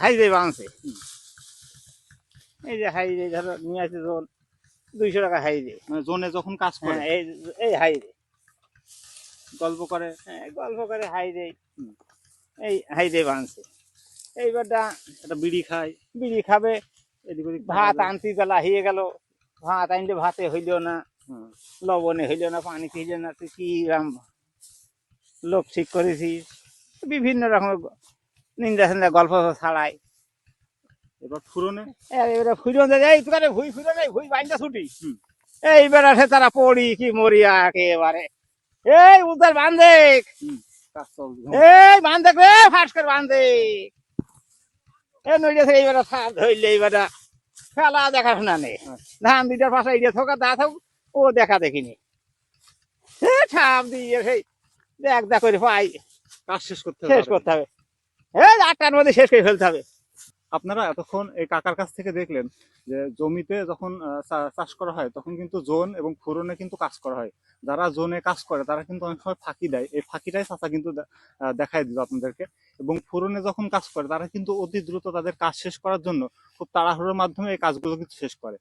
হাইরে বাঁধছে। এই যে হাইরে ধরো নিয়ে আসছে জোন 200 টাকা হাইরে। মানে জোনে যখন কাজ করে হ্যাঁ এই এই হাইরে গল্প করে হ্যাঁ গল্প করে হাইরে এই হাইরে বাঁধছে। এইবারটা একটা বিড়ি খায় বিড়ি খাবে, এদিক ওদিক ভাত আনতে বেলা হয়ে গেল, ভাত আনলে ভাতে হইল না, হুম। লবণে হইল না, পানিতে হইল না, তুই কি রাম লোক ঠিক করেছিস, বিভিন্ন রকমের নিন্দা সিন্দা গল্প ছাড়াই। এবার ফুরনে এবারে ফুরিয়ে যায় এই তোকারে ভুই ফুরে নেই ভুই বাইন্দা ছুটি। এইবার আসে তারা পড়ি কি মরিয়া একেবারে এই উদ্ধার বান্ধে কাজ চলছে এই বান্ধে রে ফাঁস করে বান্ধে এ নইলে এইবার সাপ ধরলে এইবার খেলা দেখাশোনা নেই, ধান দুইটার পাশে ইয়ে থাকা দা থাক ও দেখা দেখিনি সাপ দিয়ে সেই দেখ দেখ করে পাই কাজ শেষ করতে শেষ করতে হবে, এই 8টার মধ্যে শেষ করে ফেলতে হবে। আপনারা এতক্ষণ এই কাকার কাছ থেকে দেখলেন যে জমিতে যখন চাষ করা হয় তখন কিন্তু জোন এবং ফুরনে কিন্তু কাজ করা হয়। যারা জোনে কাজ করে তারা কিন্তু অনেক সময় ফাঁকি দেয়, এই ফাঁকিটাই চাচা কিন্তু দেখাই দিল আপনাদেরকে। এবং ফুরনে যখন কাজ করে তারা কিন্তু অতি দ্রুত তাদের কাজ শেষ করার জন্য খুব তাড়াহুড়োর মাধ্যমে এই কাজগুলো কিন্তু শেষ করে।